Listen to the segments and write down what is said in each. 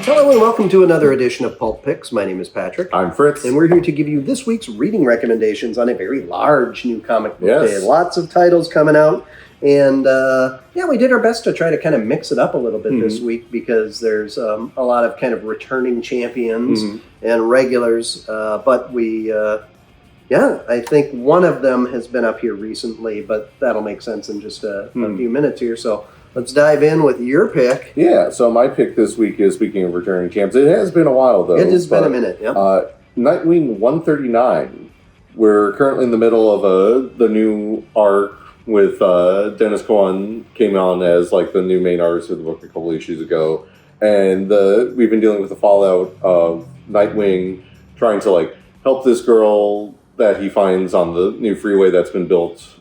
Hello and welcome to another edition of Pulp Picks. My name is Patrick. I'm Fritz. And we're here to give you this week's reading recommendations on a very large new comic book Yes. day. Lots of titles coming out. And we did our best to try to kind of mix it up a little bit this week because there's a lot of kind of returning champions and regulars. But we, I think one of them has been up here recently, but that'll make sense in just a few minutes here. So let's dive in with your pick. Yeah, so my pick this week is, speaking of returning champs, it has been a while though. It has been a minute, yeah. Nightwing 139. We're currently in the middle of the new arc with Dennis Cohen came on as like the new main artist of the book a couple issues ago. And we've been dealing with the fallout of Nightwing trying to like help this girl that he finds on the new freeway that's been built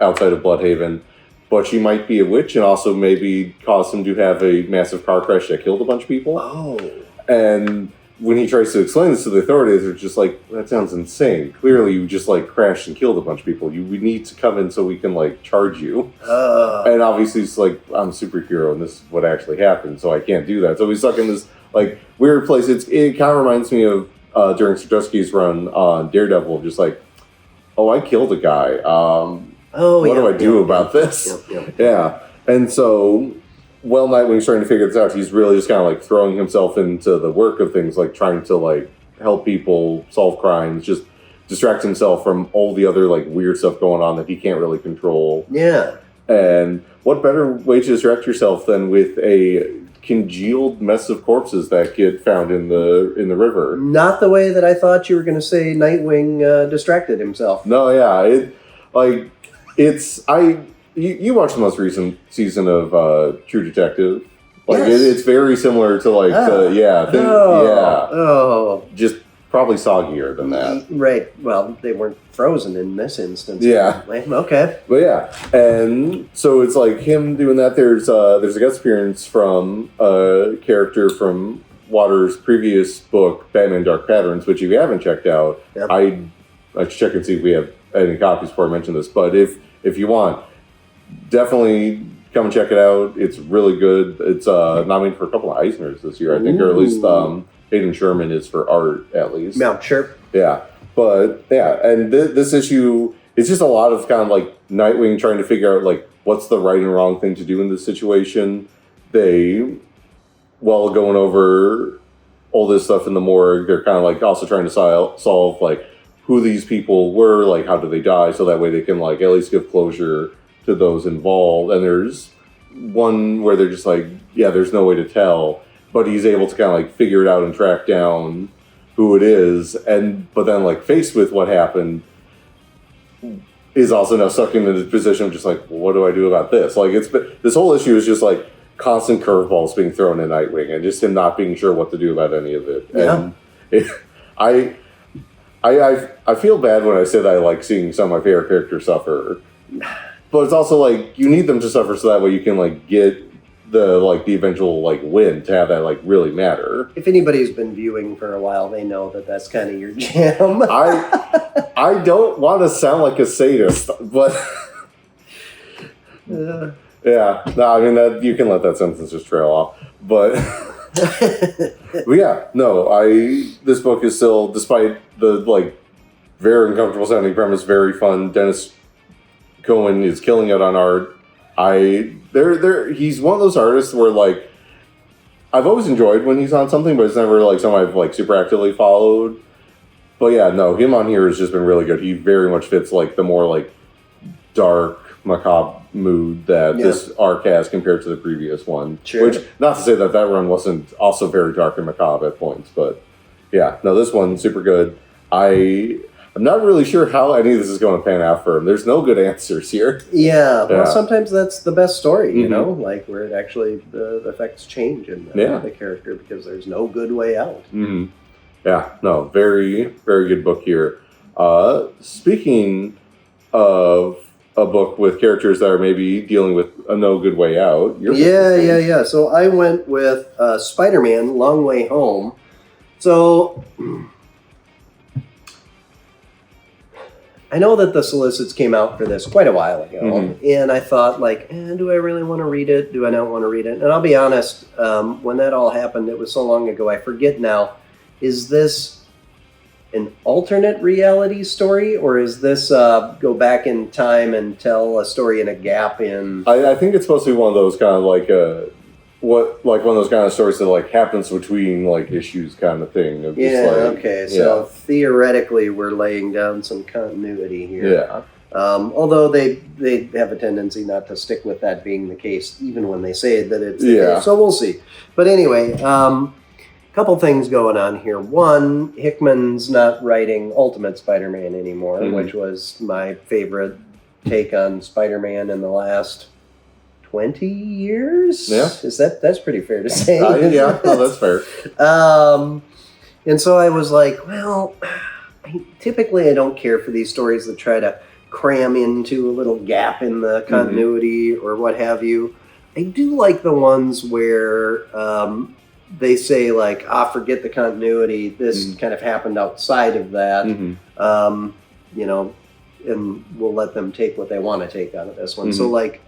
outside of Bloodhaven. But she might be a witch and also maybe cause him to have a massive car crash that killed a bunch of people. Oh. And when he tries to explain this to the authorities, they're just like, that sounds insane. Clearly you just like crashed and killed a bunch of people. We need to come in so we can like charge you. And obviously it's like, I'm a superhero and this is what actually happened, so I can't do that. So he's stuck in this like weird place. It kind of reminds me of during Sadowski's run on Daredevil, just like, oh, I killed a guy. What do I do about this? Yeah. And so, while Nightwing's trying to figure this out, he's really just kind of like throwing himself into the work of things, like trying to like help people solve crimes, just distract himself from all the other like weird stuff going on that he can't really control. Yeah. And what better way to distract yourself than with a congealed mess of corpses that get found in the river? Not the way that I thought you were going to say Nightwing distracted himself. No, yeah. You watched the most recent season of True Detective. Like yes. It's very similar to like just probably soggier than that. Right. Well, they weren't frozen in this instance. Yeah. Okay. But yeah, and so it's like him doing that. There's a guest appearance from a character from Waters' previous book, Batman Dark Patterns, which if you haven't checked out, yep. I should check and see if we have any copies before I mention this. But if you want, definitely come and check it out. It's really good. It's nominated for a couple of Eisners this year, I think, or at least Hayden Sherman is for art, at least. Mount Chirp. Yeah. But, yeah, and this issue is just a lot of kind of, like, Nightwing trying to figure out, like, what's the right and wrong thing to do in this situation. While going over all this stuff in the morgue, they're kind of, like, also trying to solve, like, who these people were, like, how did they die, so that way they can, like, at least give closure to those involved. And there's one where they're just like, yeah, there's no way to tell, but he's able to kind of, like, figure it out and track down who it is, but then, like, faced with what happened, is also now stuck in the position of just, like, well, what do I do about this? Like, this whole issue is just, like, constant curveballs being thrown at Nightwing, and just him not being sure what to do about any of it. Yeah. And I feel bad when I said I like seeing some of my favorite characters suffer, but it's also like you need them to suffer so that way you can like get the eventual like win to have that like really matter. If anybody's been viewing for a while, they know that that's kind of your jam. I don't want to sound like a sadist, but yeah, no, I mean that you can let that sentence just trail off, but. But yeah, no, this book is still, despite the like very uncomfortable sounding premise, very fun. Dennis Cohen is killing it on art. He's one of those artists where like I've always enjoyed when he's on something, but it's never like something I've like super actively followed. But yeah, no, him on here has just been really good. He very much fits like the more like dark, macabre mood that this arc has compared to the previous one. Sure. Which, not to say that run wasn't also very dark and macabre at points, but yeah, no, this one's super good. I'm not really sure how any of this is going to pan out for him. There's no good answers here. Yeah, well, sometimes that's the best story, you know, like where it actually, the effects change in the character because there's no good way out. Mm-hmm. Yeah, no, very, very good book here. Speaking of a book with characters that are maybe dealing with a no good way out. Yeah. So I went with Spider-Man, Long Way Home. So I know that the solicits came out for this quite a while ago, and I thought, like, do I really want to read it? Do I not want to read it? And I'll be honest, when that all happened, it was so long ago, I forget now. Is this an alternate reality story, or is this go back in time and tell a story in a gap in... I think it's supposed to be one of those kind of like one of those kind of stories that like happens between like issues kind of thing. Of just okay. So theoretically, we're laying down some continuity here. Yeah. Although they have a tendency not to stick with that being the case, even when they say that it's the case. So we'll see. But anyway, couple things going on here. One, Hickman's not writing Ultimate Spider-Man anymore, which was my favorite take on Spider-Man in the last 20 years. Yeah, that's pretty fair to say. Yeah, no, that's fair. And so I was like, well, typically I don't care for these stories that try to cram into a little gap in the continuity or what have you. I do like the ones where they say, like, forget the continuity. This kind of happened outside of that, you know, and we'll let them take what they want to take out of this one. So, like,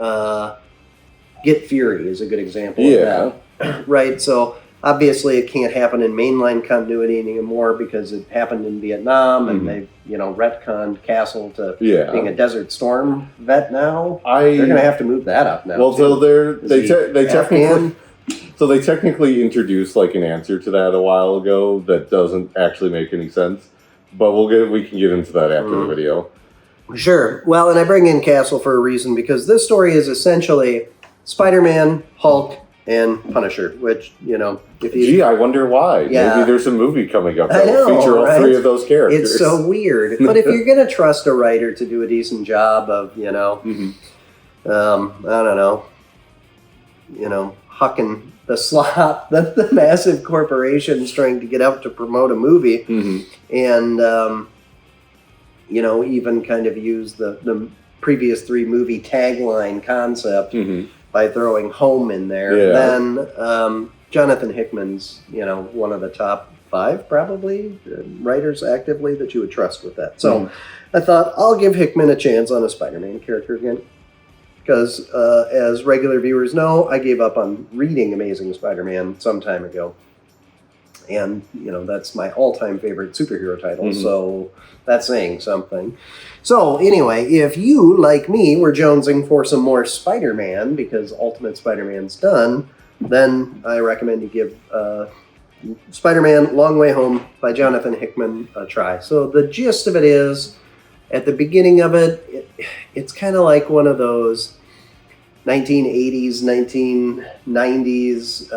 Get Fury is a good example of that, right? So, obviously, it can't happen in mainline continuity anymore because it happened in Vietnam, and they've, you know, retconned Castle to being a Desert Storm vet now. They're going to have to move that up now. Well, so they technically introduced like an answer to that a while ago that doesn't actually make any sense, but we can get into that after the video. Sure. Well, and I bring in Castle for a reason, because this story is essentially Spider-Man, Hulk, and Punisher, which, you know, if you... Gee, I wonder why. Yeah. Maybe there's a movie coming up that will feature all three of those characters. It's so weird. But if you're going to trust a writer to do a decent job of, you know, I don't know, you know, hucking the slop that the massive corporations trying to get out to promote a movie, and you know, even kind of use the previous three movie tagline concept by throwing home in there, then Jonathan Hickman's, you know, one of the top 5 probably writers actively that you would trust with that. So I thought I'll give Hickman a chance on a Spider-Man character again. Because, as regular viewers know, I gave up on reading Amazing Spider-Man some time ago. And, you know, that's my all-time favorite superhero title, so that's saying something. So, anyway, if you, like me, were jonesing for some more Spider-Man, because Ultimate Spider-Man's done, then I recommend you give Spider-Man Long Way Home by Jonathan Hickman a try. So, the gist of it is, at the beginning of it's kind of like one of those 1980s, 1990s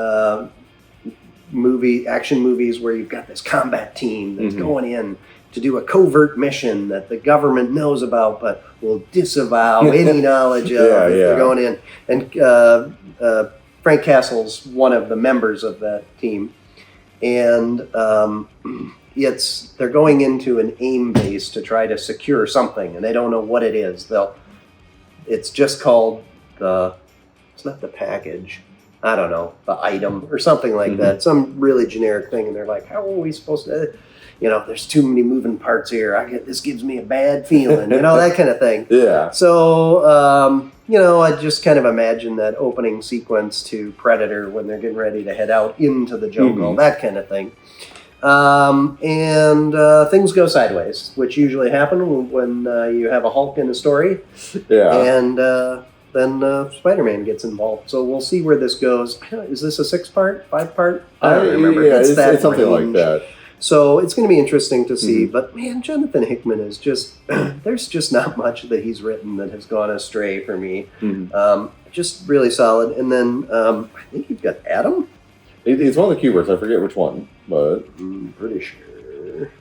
action movies where you've got this combat team that's going in to do a covert mission that the government knows about but will disavow any knowledge of if they're going in. And Frank Castle's one of the members of that team. And they're going into an AIM base to try to secure something, and they don't know what it is. It's just called it's not the package, I don't know, the item or something like that, some really generic thing. And they're like, how are we supposed to, you know, there's too many moving parts here. This gives me a bad feeling, you know, that kind of thing. Yeah. So, you know, I just kind of imagine that opening sequence to Predator when they're getting ready to head out into the jungle, that kind of thing. And things go sideways, which usually happen when you have a Hulk in a story. Yeah. And then Spider-Man gets involved. So we'll see where this goes. Is this a 6-part, 5-part? I don't remember. Yeah, it's something like that. So it's going to be interesting to see. But man, Jonathan Hickman is just, there's just not much that he's written that has gone astray for me. Just really solid. And then I think you've got Adam. It's one of the Kuberts. I forget which one, but I'm pretty sure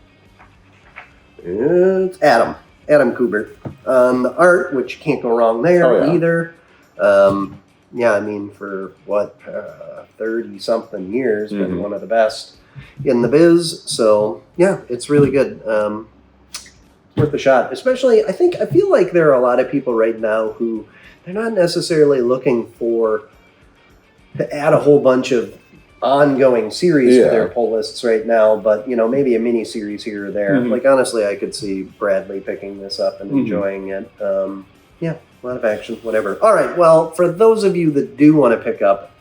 it's Adam Kubert on the art, which you can't go wrong there either. Yeah, I mean, for 30-something years, been one of the best in the biz. So yeah, it's really good. Worth a shot. Especially, I feel like there are a lot of people right now who they're not necessarily looking to add a whole bunch of ongoing series for their pull lists right now, but maybe a mini series here or there. Like honestly, I could see Bradley picking this up and enjoying it. A lot of action, whatever. All right, well, for those of you that do want to pick up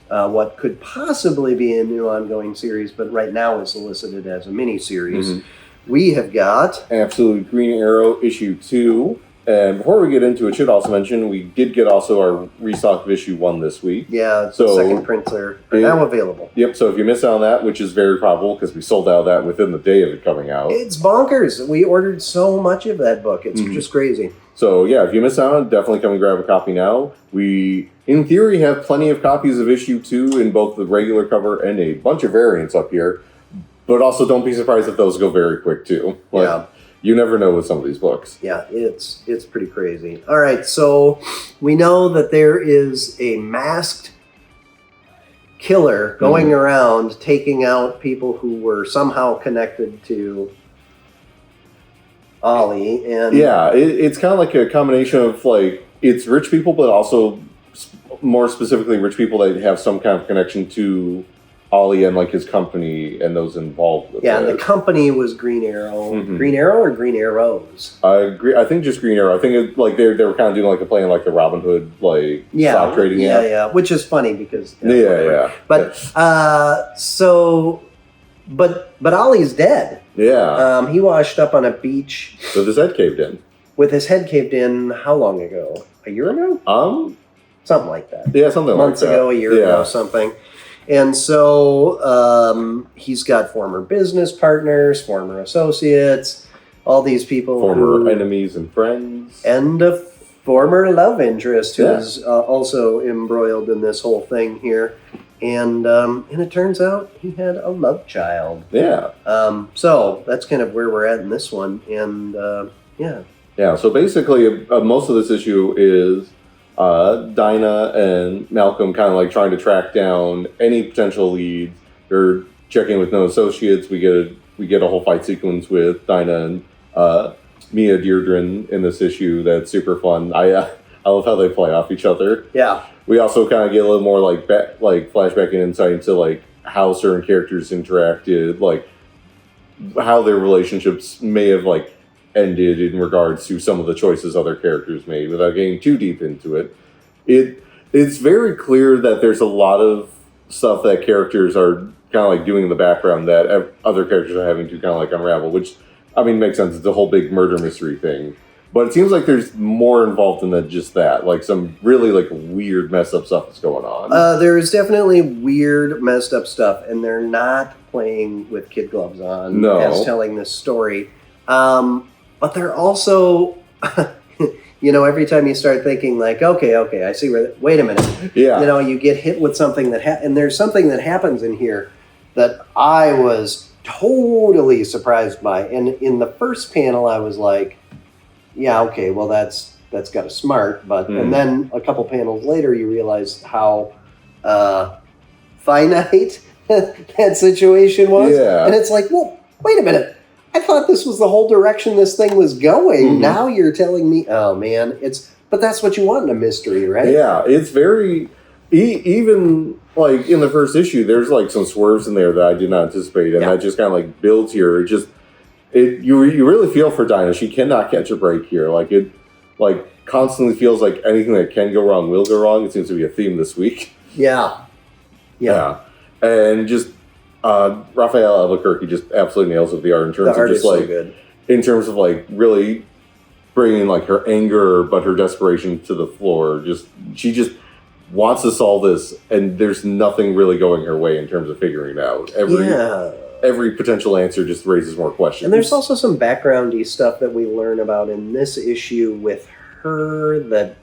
what could possibly be a new ongoing series, but right now is solicited as a mini series, we have got Absolute Green Arrow issue 2. And before we get into it, should also mention we did get also our restock of issue 1 this week. Yeah, so the second prints are now available. Yep, so if you miss out on that, which is very probable because we sold out of that within the day of it coming out. It's bonkers. We ordered so much of that book. It's just crazy. So yeah, if you miss out on it, definitely come and grab a copy now. We, in theory, have plenty of copies of issue 2 in both the regular cover and a bunch of variants up here. But also don't be surprised if those go very quick too. You never know with some of these books. Yeah, it's pretty crazy. All right, so we know that there is a masked killer going around taking out people who were somehow connected to Ollie. And it's kind of like a combination of it's rich people, but also more specifically rich people that have some kind of connection to Ollie and his company and those involved with it. Yeah, and the company was Green Arrow. Green Arrow or Green Arrows? I think just Green Arrow. I think they were kind of doing a play in the Robin Hood stock trading app. Yeah, which is funny because But but Ollie's dead. Yeah. He washed up on a beach with his head caved in. With his head caved in. How long ago? A year ago? Something like that. Yeah, something months like that. Months ago, a year ago, something. And so he's got former business partners, former associates, all these people. Former enemies and friends. And a former love interest who is also embroiled in this whole thing here. And it turns out he had a love child. Yeah. So that's kind of where we're at in this one. And Yeah, so basically most of this issue is Dinah and Malcolm kind of trying to track down any potential leads. They're checking with no associates. We get a whole fight sequence with Dinah and Mia Deirdre in this issue that's super fun. I love how they play off each other. Yeah. We also kind of get a little more flashback and insight into how certain characters interacted, how their relationships may have ended in regards to some of the choices other characters made without getting too deep into it. It's very clear that there's a lot of stuff that characters are kind of doing in the background that other characters are having to kind of unravel, which makes sense. It's a whole big murder mystery thing. But it seems like there's more involved than just that. Some really weird messed up stuff that's going on. There is definitely weird messed up stuff, and they're not playing with kid gloves on as telling this story. But they're also, every time you start thinking okay, I see wait a minute. Yeah. You get hit with something and there's something that happens in here that I was totally surprised by. And in the first panel, I was like, yeah, okay, well, that's got a smart, but, and then a couple panels later, you realize how finite that situation was. Yeah. And it's well, wait a minute. I thought this was the whole direction this thing was going. Now you're telling me, oh man, but that's what you want in a mystery, right? Yeah, it's very, even in the first issue, there's some swerves in there that I did not anticipate, and that just kind of builds here. You really feel for Dinah. She cannot catch a break here. It constantly feels like anything that can go wrong will go wrong. It seems to be a theme this week. Yeah. And just Raphael Albuquerque just absolutely nails it. The art in terms of just so good. In terms of really bringing her anger but her desperation to the floor. She just wants to solve this, and there's nothing really going her way in terms of figuring it out. Every potential answer just raises more questions. And there's also some backgroundy stuff that we learn about in this issue with her that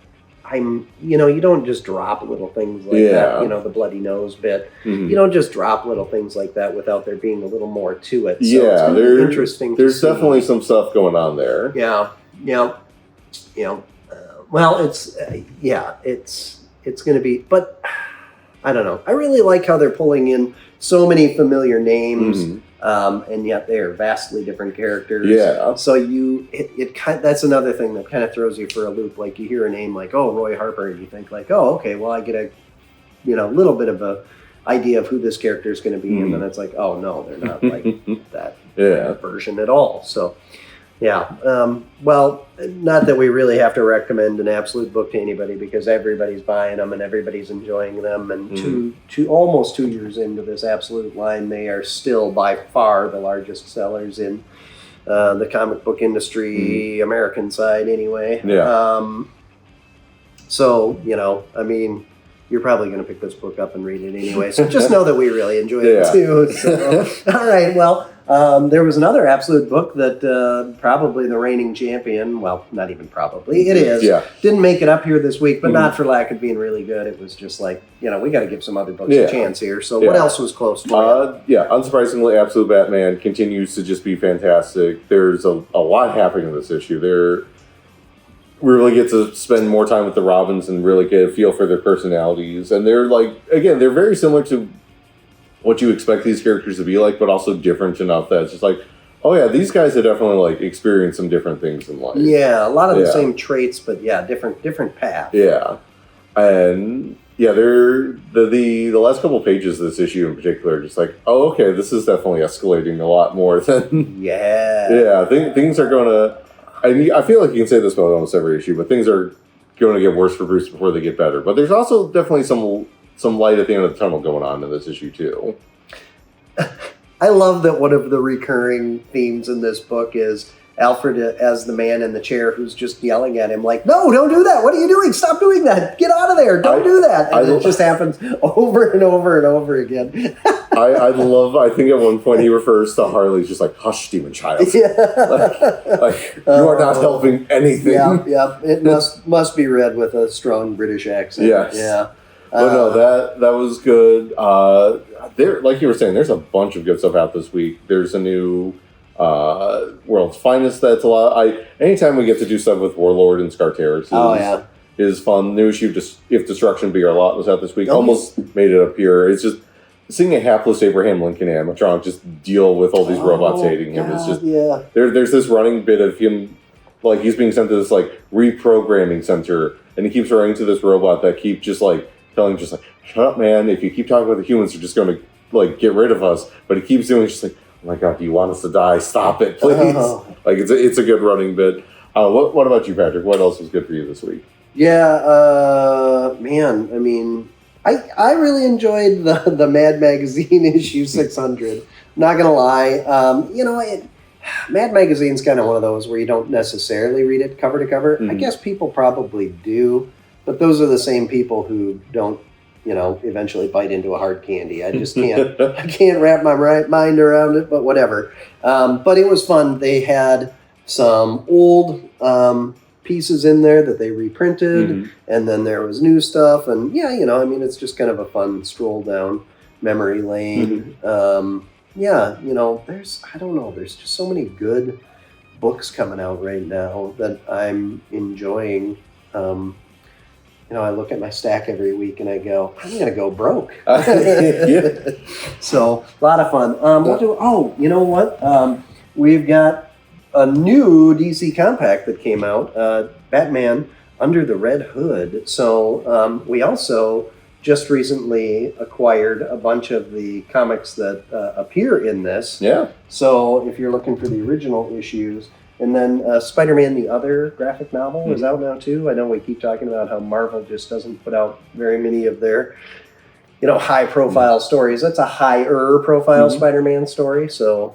you don't just drop little things that, the bloody nose bit. You don't just drop little things like that without there being a little more to it. So it's interesting. There's definitely some stuff going on there. Yeah. Well, it's going to be, but I don't know. I really like how they're pulling in so many familiar names, and yet they are vastly different characters. Yeah. So that's another thing that kind of throws you for a loop. You hear a name Roy Harper, and you think oh, okay, well, I get a little bit of idea of who this character is going to be, and then it's like, oh no, they're not like that version at all. So. Yeah. Well, not that we really have to recommend an absolute book to anybody because everybody's buying them and everybody's enjoying them. And almost 2 years into this absolute line, they are still by far the largest sellers in the comic book industry, American side anyway. Yeah. So, I mean, you're probably going to pick this book up and read it anyway. So just know that we really enjoy it too. So, all right. Well, there was another absolute book that probably the reigning champion, well, not even probably, it is, didn't make it up here this week, but not for lack of being really good. It was just like, we got to give some other books a chance here. So what else was close for you? Unsurprisingly, Absolute Batman continues to just be fantastic. There's a lot happening in this issue. We really get to spend more time with the Robins and really get a feel for their personalities. And they're they're very similar to what you expect these characters to be like, but also different enough that it's just like, oh yeah, these guys have definitely experienced some different things in life. Yeah, a lot of the same traits, but different paths. Yeah. And they're the last couple pages of this issue in particular are just like, oh, okay, this is definitely escalating a lot more than things are going to. I feel like you can say this about almost every issue, but things are going to get worse for Bruce before they get better. But there's also definitely some light at the end of the tunnel going on in this issue too. I love that one of the recurring themes in this book is Alfred as the man in the chair who's just yelling at him like, no, don't do that. What are you doing? Stop doing that. Get out of there. Don't do that. And it just happens over and over and over again. I think at one point he refers to Harley as just like, hush, demon child. Yeah. You are not helping anything. Yeah. It must be read with a strong British accent. Yes. Yeah. But no, that was good. There, like you were saying, there's a bunch of good stuff out this week. There's a new World's Finest that's a lot. Anytime we get to do stuff with Warlord and Scarteris is fun. New issue, If Destruction Be Our Lot was out this week. Almost made it up here. It's just seeing a hapless Abraham Lincoln animatronic just deal with all these robots hating him. It's just there's this running bit of him, like he's being sent to this reprogramming center, and he keeps running to this robot that keep just telling him shut up, man. If you keep talking about the humans, they're just going to get rid of us. But he keeps doing it, just like, oh my God, do you want us to die? Stop it, please. It's a good running bit. What about you, Patrick? What else was good for you this week? Yeah, man. I mean, I really enjoyed the Mad Magazine issue 600. Not gonna lie, Mad Magazine's kind of one of those where you don't necessarily read it cover to cover. I guess people probably do, but those are the same people who don't, eventually bite into a hard candy. I just can't. I can't wrap my mind around it. But whatever. But it was fun. They had some old pieces in there that they reprinted, and then there was new stuff. And it's just kind of a fun stroll down memory lane. There's just so many good books coming out right now that I'm enjoying. I look at my stack every week and I go, I'm going to go broke. So, a lot of fun. You know what? We've got a new DC Compact that came out, Batman Under the Red Hood. So, we also just recently acquired a bunch of the comics that appear in this. Yeah. So, if you're looking for the original issues, and then Spider-Man, the Other graphic novel is out now too. I know we keep talking about how Marvel just doesn't put out very many of their, high-profile stories. That's a higher-profile Spider-Man story. So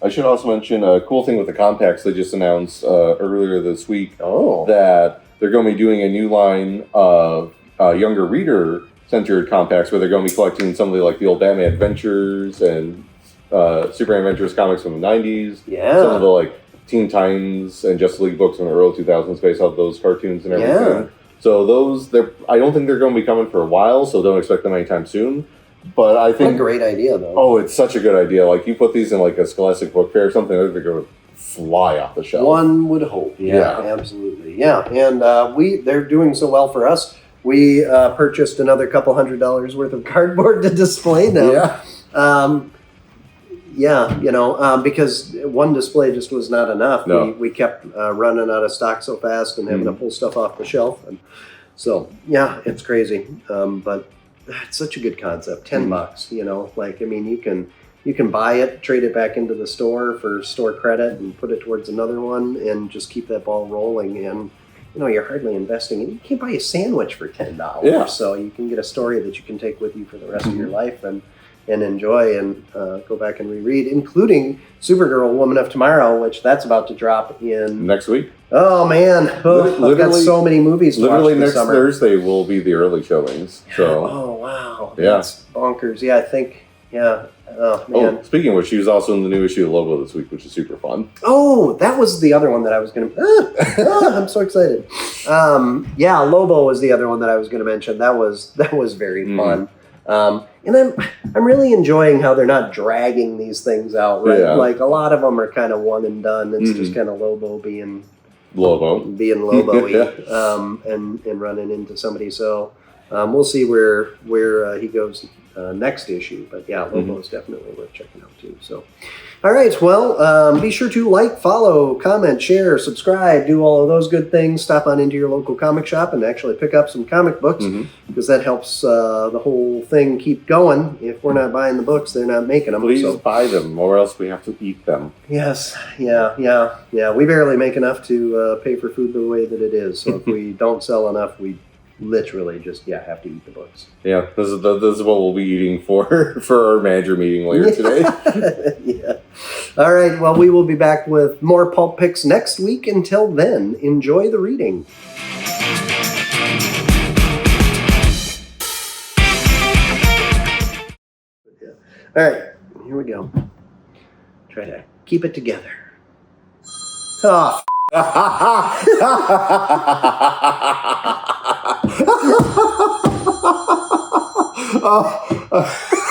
I should also mention a cool thing with the compacts. They just announced earlier this week that they're going to be doing a new line of younger reader-centered compacts where they're going to be collecting some of the old Batman Adventures and Superman Adventures comics from the 90s. Yeah. Some of the Teen Titans and Justice League books from the early 2000s based off those cartoons and everything. Yeah. So I don't think they're going to be coming for a while, so don't expect them anytime soon. But I think... What a great idea, though. Oh, it's such a good idea. You put these in a Scholastic book fair or something, they're going to fly off the shelf. One would hope. Yeah. Absolutely. Yeah, and they're doing so well for us. We purchased another couple $100 worth of cardboard to display now. Yeah. Because one display just was not enough. No. We kept running out of stock so fast and having to pull stuff off the shelf. And so, yeah, it's crazy. But It's such a good concept. $10, you know, like, I mean, you can buy it, trade it back into the store for store credit and put it towards another one and just keep that ball rolling. And, you know, you're hardly investing. And you can buy a sandwich for $10. Yeah. So you can get a story that you can take with you for the rest of your life and enjoy and go back and reread, including Supergirl, Woman of Tomorrow, which that's about to drop in next week. Oh man, I've got so many movies to watch this next summer. Thursday will be the early showings. So oh wow, yeah, that's bonkers. Yeah, I think oh man. Oh, speaking of which, she was also in the new issue of Lobo this week, which is super fun. Oh, that was the other one that I was going to. I'm so excited. Yeah, Lobo was the other one that I was going to mention. That was very fun. And I'm really enjoying how they're not dragging these things out, right? Yeah. Like a lot of them are kind of one and done. It's just kind of Lobo being Lobo-y, and running into somebody. So we'll see where he goes next issue. But yeah, Lobo is definitely worth checking out too. So, all right. Well, be sure to like, follow, comment, share, subscribe, do all of those good things. Stop on into your local comic shop and actually pick up some comic books because that helps the whole thing keep going. If we're not buying the books, they're not making them. Please buy them, or else we have to eat them. Yes. Yeah. We barely make enough to pay for food the way that it is. So if we don't sell enough, we literally just have to eat the books. Yeah, this is what we'll be eating for our manager meeting later today. Yeah. All right. Well, we will be back with more Pulp Picks next week. Until then, enjoy the reading. All right. Here we go. Try to keep it together. Oh. Oh.